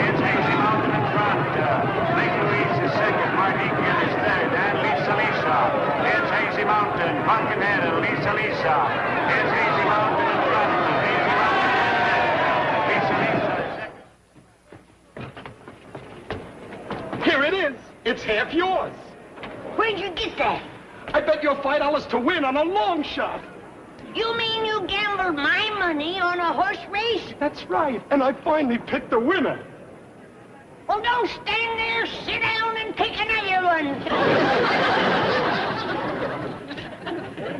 S9: It's Hazy Mountain in front. Lake Louise is second. Martinique is third. And Lisa Lisa. It's Hazy Mountain. Pumpkinhead and Lisa Lisa. It's Hazy Mountain in front. Hazy Mountain is third. Lisa Lisa.
S7: Here it is. It's half yours.
S5: Where'd you get that?
S7: I bet you $5 to win on a long shot.
S5: You mean you gambled my money on a horse race?
S7: That's right. And I finally picked the winner.
S5: Well, don't stand there. Sit down and pick another one.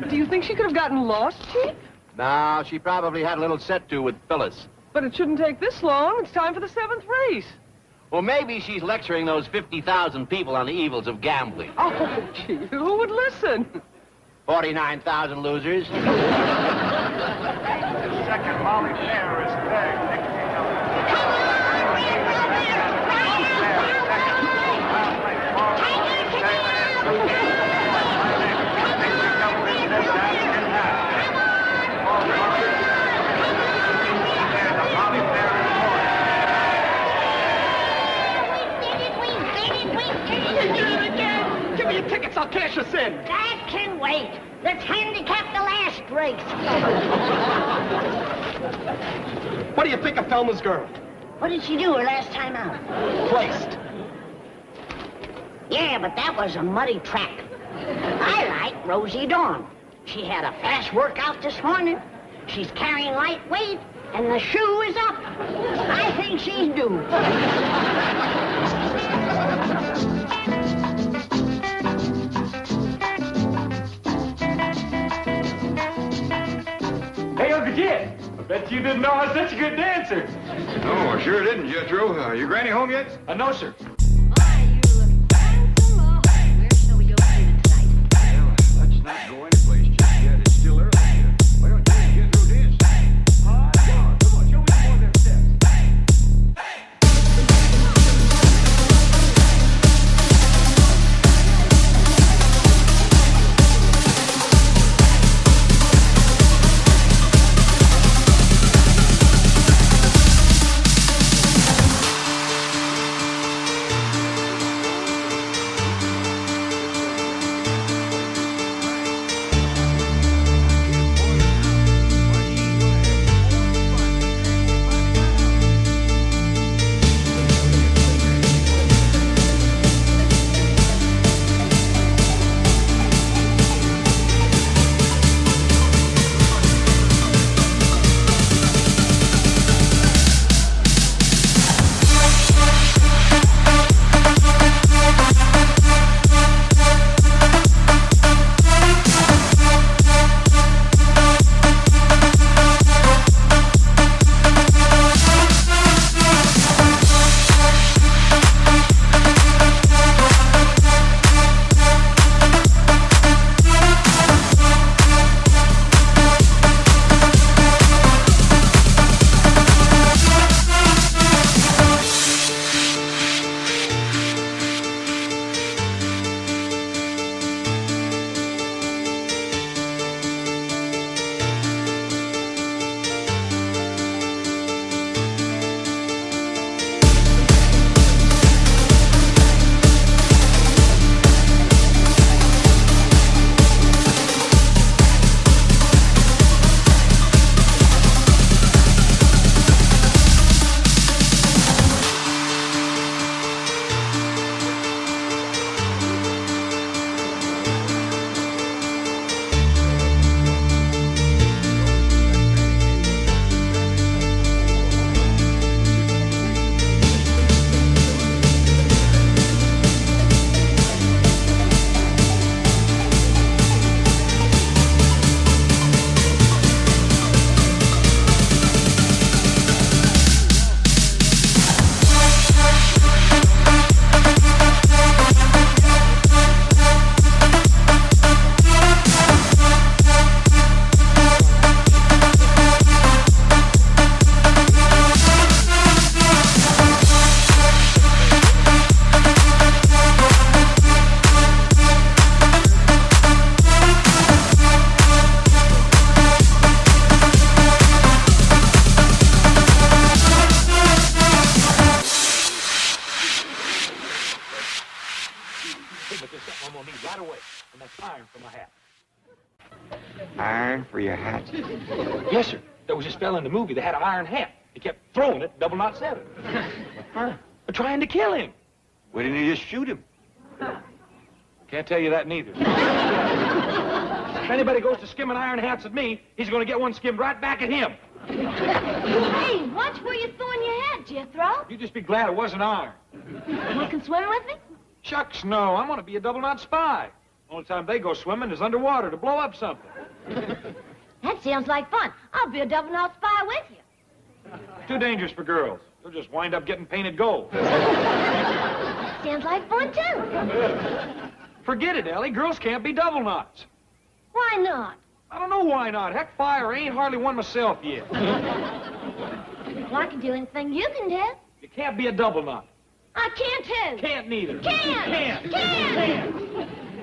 S1: Do you think she could have gotten lost, Chief?
S2: No, she probably had a little set-to with Phyllis.
S1: But it shouldn't take this long. It's time for the 7th race.
S2: Well, maybe she's lecturing those 50,000 people on the evils of gambling.
S1: Oh, Chief, who would listen?
S2: 49,000 losers.
S9: Second, Molly Fair is third. Dixie
S7: Give me your tickets. I'll cash us in.
S5: That can wait. Let's handicap the last race.
S7: What do you think of Thelma's girl?
S5: What did she do her last time out?
S7: Placed.
S5: Yeah, but that was a muddy track. I like Rosie Dawn. She had a fast workout this morning. She's carrying light weight, and the shoe is up. I think she's due.
S7: Hey, Uncle Jed. I bet you didn't know I was such a good dancer.
S4: No, I sure didn't, Jethro. Your granny home yet?
S7: No, sir.
S6: Where shall we go to tonight?
S4: Well, let's not go anyplace just yet. It's still early here. Why don't you and Jethro dance?
S7: Come on, show me some more of them steps. But there's something I'm gonna need right away, and that's iron for my hat.
S4: Iron for your hat?
S7: Yes, sir. There was this fella in the movie that had an iron hat. He kept throwing it, double knot 7. They're trying to kill him.
S4: Why didn't you just shoot him?
S7: Can't tell you that neither. If anybody goes to skimming iron hats at me, he's gonna get one skimmed right back at him.
S8: Hey, watch where you're throwing your hat, Jethro.
S7: You just be glad it wasn't iron.
S8: You can swim with me?
S7: Shucks, no. I'm gonna be a double knot spy. Only time they go swimming is underwater to blow up something.
S8: That sounds like fun. I'll be a double knot spy with you.
S7: Too dangerous for girls. They'll just wind up getting painted gold.
S8: Sounds like fun, too.
S7: Forget it, Ellie. Girls can't be double knots.
S8: Why not?
S7: I don't know why not. Heck, fire, I ain't hardly one myself yet.
S8: Well, I can do anything you can do.
S7: You can't be a double knot.
S8: I can, too.
S7: Can't neither.
S8: Can't.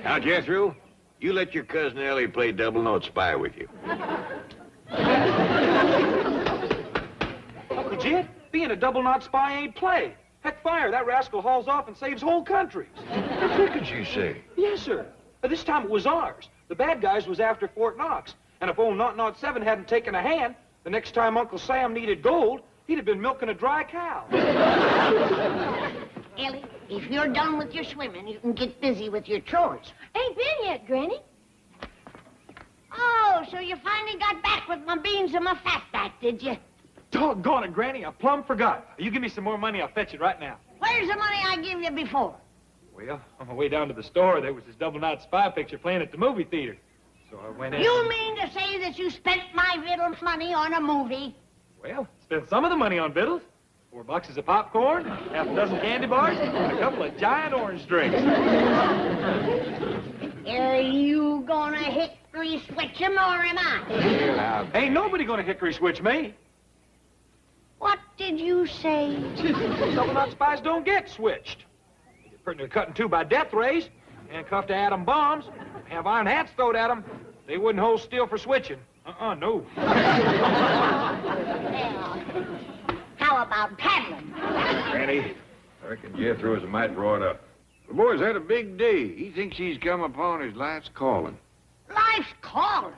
S4: Now, Jethro, you let your cousin Ellie play double note spy with you.
S7: Uncle Jed, being a double knot spy ain't play. Heck, fire, that rascal hauls off and saves whole countries.
S4: What did you say?
S7: Yes, sir. But this time it was ours. The bad guys was after Fort Knox. And if old Knot 7 hadn't taken a hand, the next time Uncle Sam needed gold, he'd have been milking a dry cow.
S5: Ellie, if you're done with your swimming, you can get busy with your chores.
S8: Ain't been yet, Granny.
S5: Oh, so you finally got back with my beans and my fat back, did you?
S7: Doggone it, Granny, I plumb forgot. You give me some more money, I'll fetch it right now.
S5: Where's the money I gave you before?
S7: Well, on my way down to the store, there was this double knot spy picture playing at the movie theater. So I went in.
S5: You mean to say that you spent my little money on a movie?
S7: Well, spent some of the money on victuals. 4 boxes of popcorn, half a dozen candy bars, and a couple of giant orange drinks.
S5: Are you gonna hickory switch 'em or am I?
S7: Well, ain't nobody gonna hickory switch me.
S5: What did you say?
S7: Double knot spies don't get switched. They get put in a cut in two by death rays, handcuffed to atom bombs, have iron hats thrown at them. They wouldn't hold still for switching. No.
S5: Well, how about paddling?
S4: Granny, I reckon Jethro's a mite wrought up. The boy's had a big day. He thinks he's come upon his life's calling.
S5: Life's calling.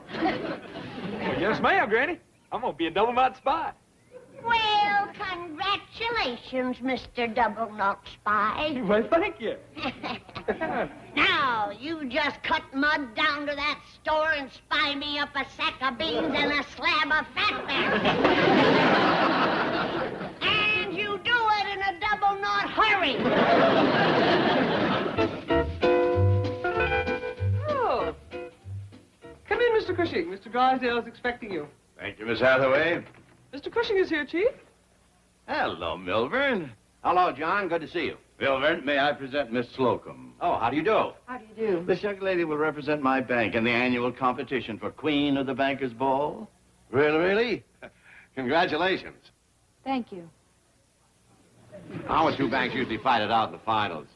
S7: Yes, ma'am, Granny. I'm gonna be a double knot spy.
S5: Well, congratulations, Mr. Double Knot Spy.
S7: Well, thank you.
S5: Now, you just cut mud down to that store and spy me up a sack of beans and a slab of fatback. And you do it in a double knot hurry.
S1: Oh. Come in, Mr. Cushing. Mr. Drysdale's expecting you.
S2: Thank you, Miss Hathaway.
S1: Mr. Cushing is here, Chief.
S2: Hello, Milburn. Hello, John. Good to see you. Milburn, may I present Miss Slocum? Oh, how do you do?
S8: How do you do?
S2: This young lady will represent my bank in the annual competition for Queen of the Bankers Ball. Really? Congratulations.
S8: Thank you.
S2: Our two banks usually fight it out in the finals.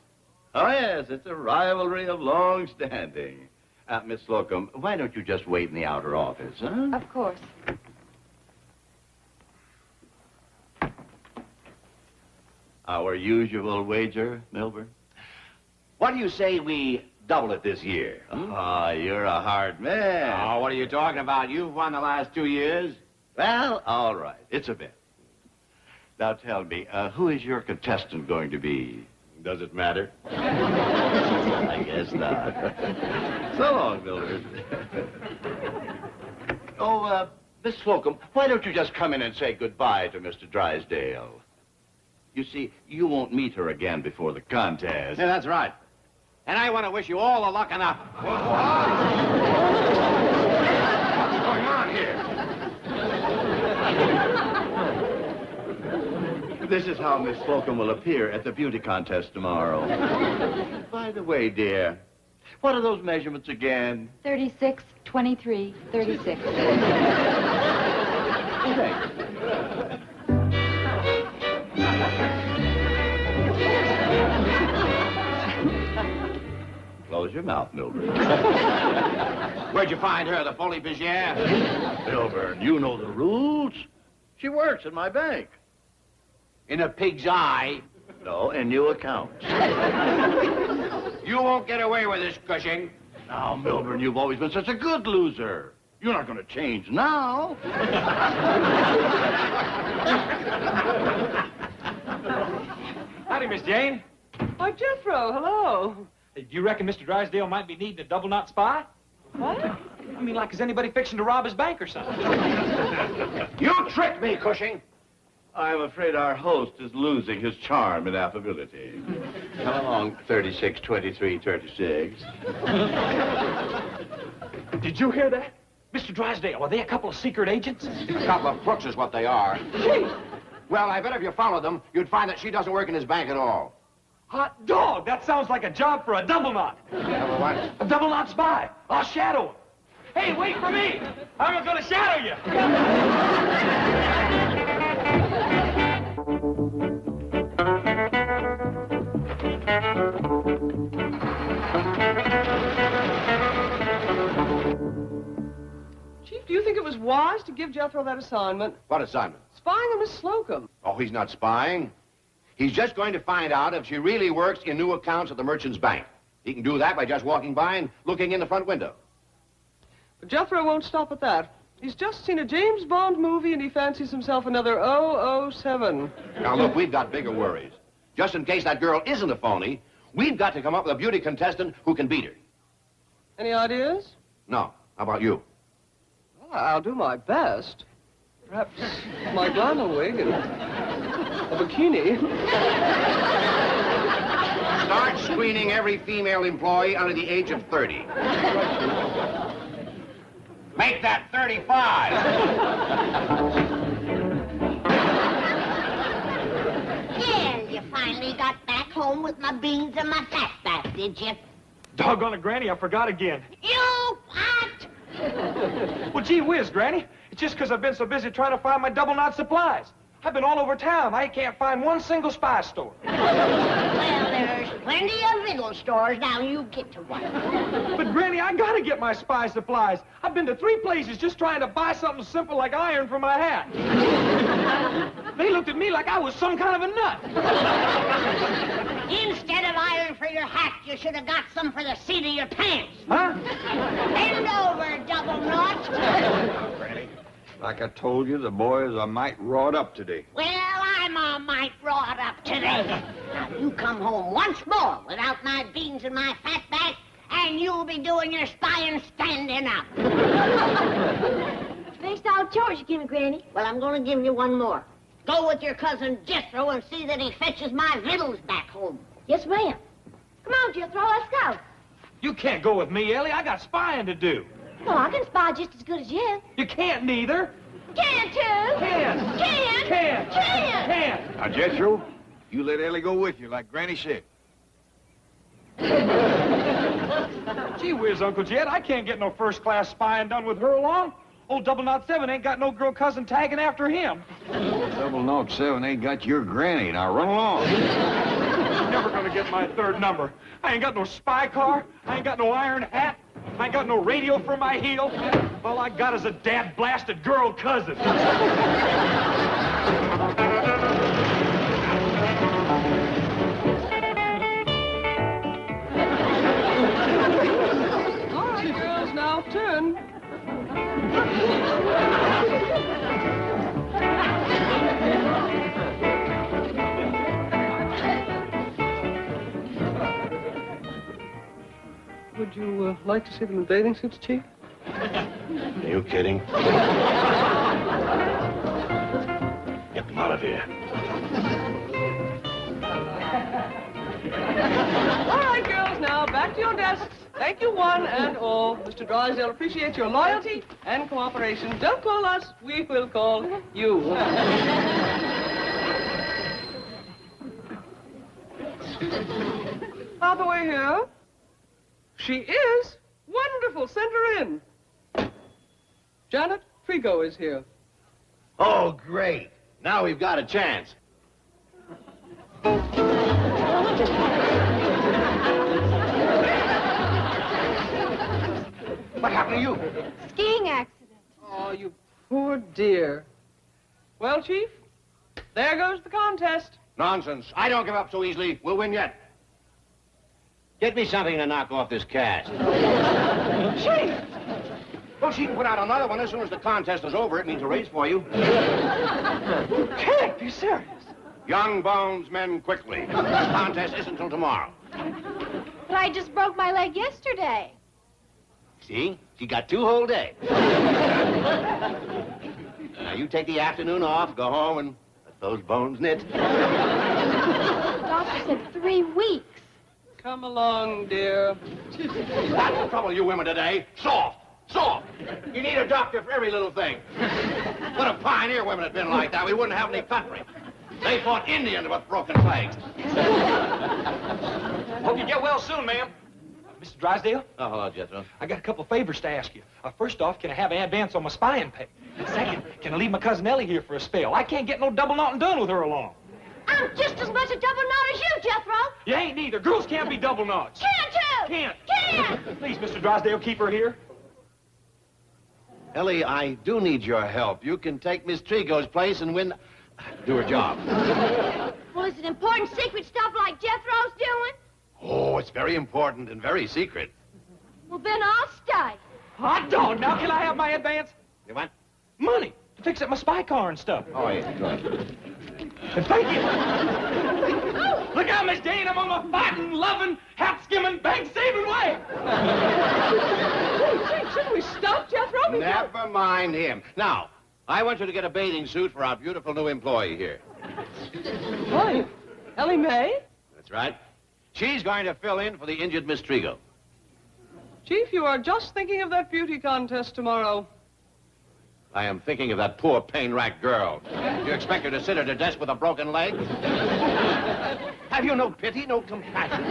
S2: Oh, yes, it's a rivalry of long standing. Miss Slocum, why don't you just wait in the outer office, huh?
S8: Of course.
S2: Our usual wager, Milburn? What do you say we double it this year? Ah, you're a hard man. Oh, what are you talking about? You've won the last 2 years. Well, all right. It's a bet. Now tell me, who is your contestant going to be? Does it matter? I guess not. So long, Milburn. Oh, Miss Slocum, why don't you just come in and say goodbye to Mr. Drysdale? You see, you won't meet her again before the contest. Yeah, that's right. And I want to wish you all the luck enough. What's going on here? This is how Miss Slocum will appear at the beauty contest tomorrow. By the way, dear, what are those measurements again?
S8: 36, 23, 36.
S2: Thanks. Close your mouth, Milburn. Where'd you find her, the folie bergère? Milburn, you know the rules. She works in my bank. In a pig's eye? No, in new accounts. You won't get away with this, Cushing.
S9: Now, Milburn, you've always been such a good loser. You're not going to change now.
S7: Howdy, Miss Jane.
S1: Why, Jethro, hello.
S7: Hey, do you reckon Mr. Drysdale might be needing a double-knot spy?
S1: What?
S7: I mean, like, is anybody fixing to rob his bank or something?
S2: You tricked me, Cushing.
S9: I'm afraid our host is losing his charm and affability. Come along, 36, 23, 36.
S7: Did you hear that? Mr. Drysdale, are they a couple of secret agents?
S2: A couple of crooks is what they are. Well, I bet if you followed them, you'd find that she doesn't work in his bank at all.
S7: Hot dog! That sounds like a job for a double knot.
S2: Number one.
S7: A double knot spy. I'll shadow him. Hey, wait for me. I'm going to shadow you.
S1: Chief, do you think it was wise to give Jethro that assignment?
S2: What assignment?
S1: Spying on Miss Slocum.
S2: Oh, he's not spying. He's just going to find out if she really works in new accounts at the Merchant's Bank. He can do that by just walking by and looking in the front window.
S1: But Jethro won't stop at that. He's just seen a James Bond movie and he fancies himself another 007.
S2: Now, look, we've got bigger worries. Just in case that girl isn't a phony, we've got to come up with a beauty contestant who can beat her.
S1: Any ideas?
S2: No. How about you?
S1: Well, I'll do my best. Perhaps my glamour wig and a bikini.
S2: Start screening every female employee under the age of 30. Make that 35.
S5: Yeah, you finally got back home with my beans and my fat back, did you?
S7: Doggone it, Granny, I forgot again.
S5: You what?
S7: Well, gee whiz, Granny. It's just because I've been so busy trying to find my double knot supplies. I've been all over town. I can't find one single spy store.
S5: Well, there's plenty of little stores. Now you get to one.
S7: But, Granny, I gotta get my spy supplies. I've been to 3 places just trying to buy something simple like iron for my hat. They looked at me like I was some kind of a nut.
S5: Instead of iron for your hat, you should have got some for the seat of your pants.
S7: Huh?
S5: Bend over, double knot.
S4: Granny, like I told you, the boy is a mite wrought up today.
S5: Well, I'm a mite wrought up today. Now, you come home once more without my beans and my fat back, and you'll be doing your spying standing up.
S8: Spaced out chores you give me, Granny.
S5: Well, I'm going to give you one more. Go with your cousin Jethro and see that he fetches my victuals back home.
S8: Yes, ma'am. Come on, Jethro, let's go.
S7: You can't go with me, Ellie. I got spying to do.
S8: Well, I can spy just as good as you.
S7: You can't neither.
S8: Can too.
S7: Can.
S8: Can.
S7: Can.
S8: Can.
S7: Can.
S4: Now, Jethro, you let Ellie go with you like Granny said.
S7: Gee whiz, Uncle Jed, I can't get no first-class spying done with her along. Old Double Knot 7 ain't got no girl cousin tagging after him.
S4: Double Knot 7 ain't got your granny. Now run along.
S7: Never gonna get my 3rd number. I ain't got no spy car. I ain't got no iron hat. I ain't got no radio for my heel. All I got is a dad-blasted girl cousin.
S1: All right, girls, now turn. Would you like to see them in bathing suits, Chief?
S9: Are you kidding? Get them out of here.
S1: All right, girls, now back to your desks. Thank you one and all. Mr. Drysdale appreciates your loyalty and cooperation. Don't call us, we will call you. Out the way here. She is wonderful. Send her in. Janet Trigo is here.
S2: Oh, great. Now we've got a chance. What happened to you?
S8: Skiing accident.
S1: Oh, you poor dear. Well, Chief, there goes the contest.
S2: Nonsense. I don't give up so easily. We'll win yet. Get me something to knock off this cast.
S7: Chief!
S2: Well, she can put out another one as soon as the contest is over. It means a raise for you.
S7: You can't be serious.
S2: Young bones mend quickly. The contest isn't until tomorrow.
S8: But I just broke my leg yesterday.
S2: See? She got 2 whole days. Now, you take the afternoon off, go home, and let those bones knit.
S8: The doctor said 3 weeks.
S1: Come along, dear.
S2: That's the trouble, you women today. Soft. Soft. You need a doctor for every little thing. What if pioneer women had been like that, we wouldn't have any country. They fought Indians with broken legs.
S7: Hope you get well soon, ma'am. Mr. Drysdale?
S2: Oh, hello, Jethro.
S7: I got a couple favors to ask you. First off, can I have an advance on my spying pay? And second, can I leave my cousin Ellie here for a spell? I can't get no double knotting done with her along.
S8: I'm just as much a double knot as you, Jethro.
S7: You ain't neither. Girls can't be double knots.
S8: Can too.
S7: Can't.
S8: Can.
S7: Please, Mr. Drysdale, keep her here.
S2: Ellie, I do need your help. You can take Miss Trigo's place and win... do her job.
S8: Well, is it important secret stuff like Jethro's doing?
S2: Oh, it's very important and very secret.
S8: Well, then I'll stay.
S7: Hot dog. Now, can I have my advance?
S2: You want?
S7: Money to fix up my spy car and stuff.
S2: Oh, yeah, good.
S7: Thank you. Look out, Miss Jane. I'm on my fighting, loving, hat-skimming, bank-saving way.
S1: Shouldn't we stop Jethro?
S2: Never mind him. Now, I want you to get a bathing suit for our beautiful new employee here.
S1: Why, Ellie Mae?
S2: That's right. She's going to fill in for the injured Miss Trigo.
S1: Chief, you are just thinking of that beauty contest tomorrow.
S2: I am thinking of that poor pain-racked girl. You expect her to sit at her desk with a broken leg? Have you no pity, no compassion?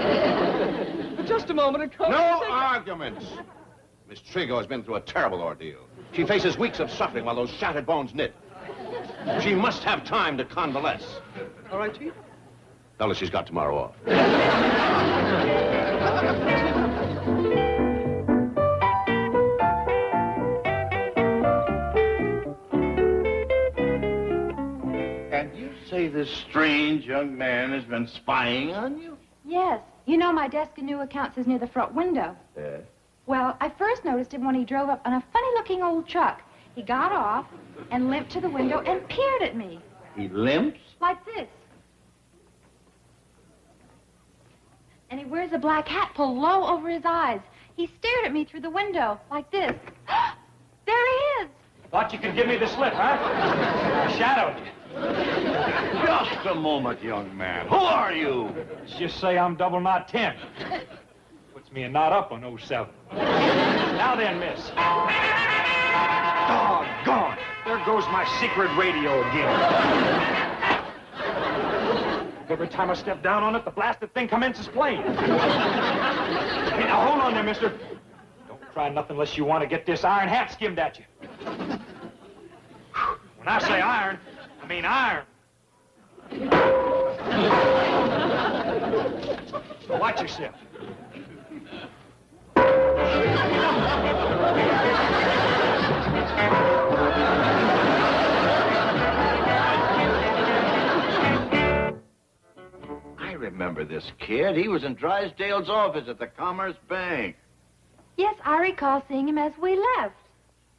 S1: But just a moment.
S2: No arguments. Miss Trigo has been through a terrible ordeal. She faces weeks of suffering while those shattered bones knit. She must have time to convalesce.
S1: All right, Chief.
S2: Tell her she's got tomorrow off.
S13: And you say this strange young man has been spying on you?
S14: Yes. You know my desk and new accounts is near the front window.
S13: Yes.
S14: Well, I first noticed him when he drove up on a funny-looking old truck. He got off and limped to the window and peered at me.
S13: He limps?
S14: Like this. And he wears a black hat pulled low over his eyes. He stared at me through the window, like this. There he is.
S7: Thought you could give me the slip, huh? I shadowed you.
S13: Just a moment, young man. Who are you?
S7: Let's just say I'm double knot 10. Puts me a knot up on 07. Now then, miss. Doggone. There goes my secret radio again. Every time I step down on it, the blasted thing commences playing. Hey, now, hold on there, mister. Don't try nothing unless you want to get this iron hat skimmed at you. When I say iron, I mean iron. So watch yourself.
S13: I remember this kid. He was in Drysdale's office at the Commerce Bank.
S14: Yes, I recall seeing him as we left.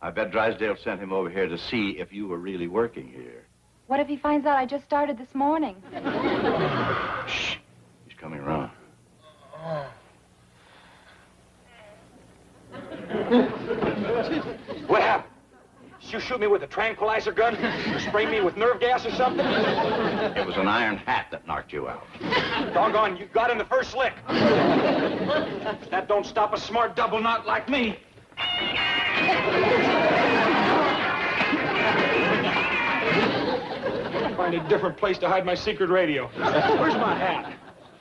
S13: I bet Drysdale sent him over here to see if you were really working here.
S14: What if he finds out I just started this morning?
S13: Shh. He's coming around.
S7: What happened? Did you shoot me with a tranquilizer gun? Or spray me with nerve gas or something?
S13: It was an iron hat that knocked you out.
S7: Doggone, you got in the first lick. That don't stop a smart double knot like me. I'll find a different place to hide my secret radio. Where's my hat?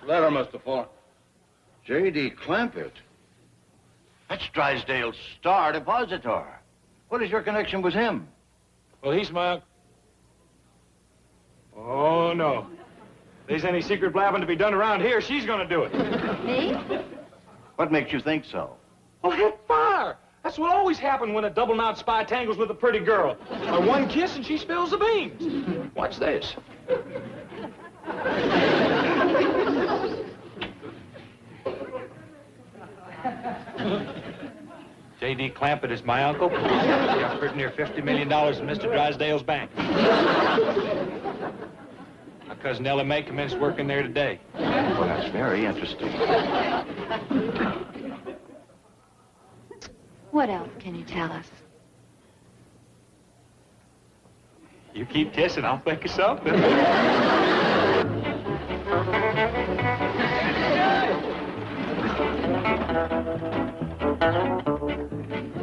S13: Letter must have fallen. J.D. Clampett. That's Drysdale's star depositor. What is your connection with him?
S7: Well, he's my... Oh, no. If there's any secret blabbing to be done around here, she's gonna do it.
S14: Me?
S13: What makes you think so?
S7: Well, hit fire. That's what always happens when a double knot spy tangles with a pretty girl. One kiss and she spills the beans. Watch this. J.D. Clampett is my uncle. He's got pretty near $50 million in Mr. Drysdale's bank. My cousin Ella May commenced working there today.
S4: Well, that's very interesting.
S14: What else can you tell us?
S7: You keep kissing, I'll think of something.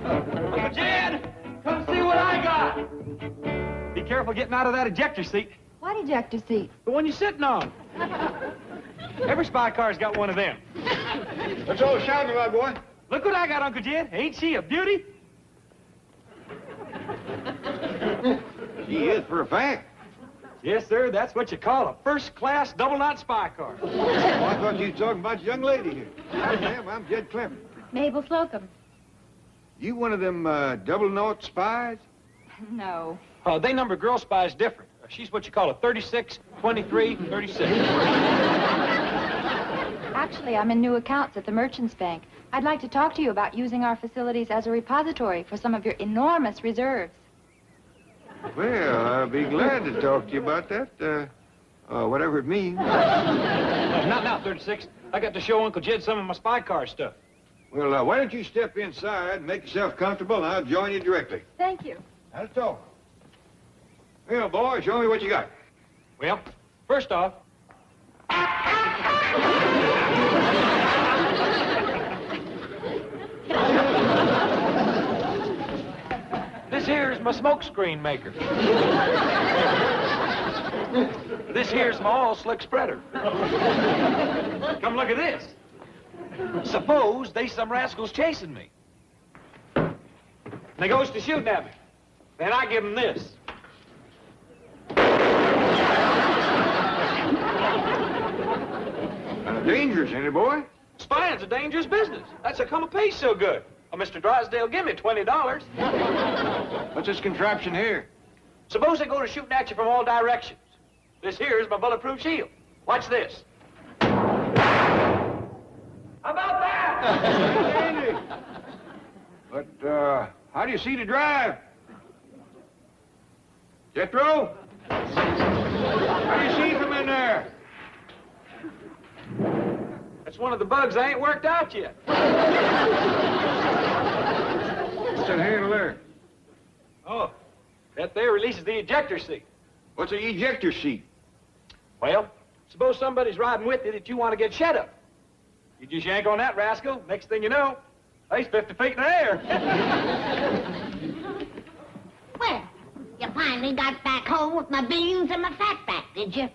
S7: Uncle Jed, come see what I got. Be careful getting out of that ejector seat.
S14: What ejector seat?
S7: The one you're sitting on. Every spy car's got one of them.
S4: What's all shouting about, boy?
S7: Look what I got, Uncle Jed. Ain't she a beauty?
S4: She is, for a fact.
S7: Yes, sir. That's what you call a first-class double-knot spy car.
S4: Oh, I thought you was talking about the young lady here. Ma'am, I'm Jed Clemens.
S14: Mabel Slocum.
S4: You one of them double-knot spies?
S14: No.
S7: They number girl spies different. She's what you call a 36, 23, 36.
S14: Actually, I'm in new accounts at the Merchants Bank. I'd like to talk to you about using our facilities as a repository for some of your enormous reserves.
S4: Well, I'll be glad to talk to you about that, whatever it means.
S7: Not now, 36. I got to show Uncle Jed some of my spy car stuff.
S4: Well, why don't you step inside and make yourself comfortable, and I'll join you directly.
S14: Thank you.
S4: That's all. Well, boy, show me what you got.
S7: Well, first off... This here is my smoke screen maker. This here's my oil slick spreader. Come look at this. Suppose they some rascals chasing me. They goes to shooting at me. Then I give them this.
S4: Dangerous, ain't it, boy?
S7: Spying's a dangerous business. That's how come it pays so good. Well, Mr. Drysdale, give me $20.
S4: What's this contraption here?
S7: Suppose they go to shooting at you from all directions. This here is my bulletproof shield. Watch this. How about that?
S4: Dandy. But, how do you see to drive? Jethro? How do you see from in there?
S7: That's one of the bugs I ain't worked out yet.
S4: What's that handle there?
S7: Oh, that there releases the ejector seat.
S4: What's an ejector seat?
S7: Well, suppose somebody's riding with you that you want to get shut up. You just yank on that rascal, next thing you know, he's 50 feet in the air.
S5: Well, you finally got back home with my beans and my fatback, did you?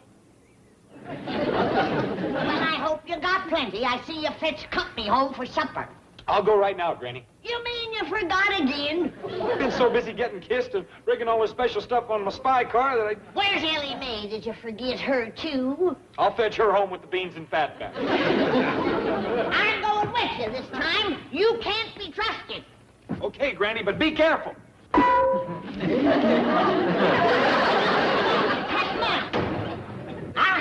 S5: Well, I hope you got plenty. I see you fetch company home for supper.
S7: I'll go right now, Granny.
S5: You mean you forgot again?
S7: I've been so busy getting kissed and rigging all this special stuff on my spy car that I...
S5: Where's Ellie Mae? Did you forget her, too?
S7: I'll fetch her home with the beans and fatback.
S5: I'm going with you this time. You can't be trusted.
S7: Okay, Granny, but be careful.
S5: I'll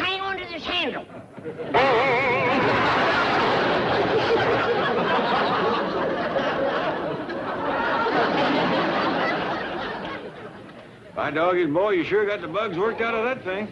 S5: hang on to this handle.
S4: By doggies, boy, you sure got the bugs worked out of that thing.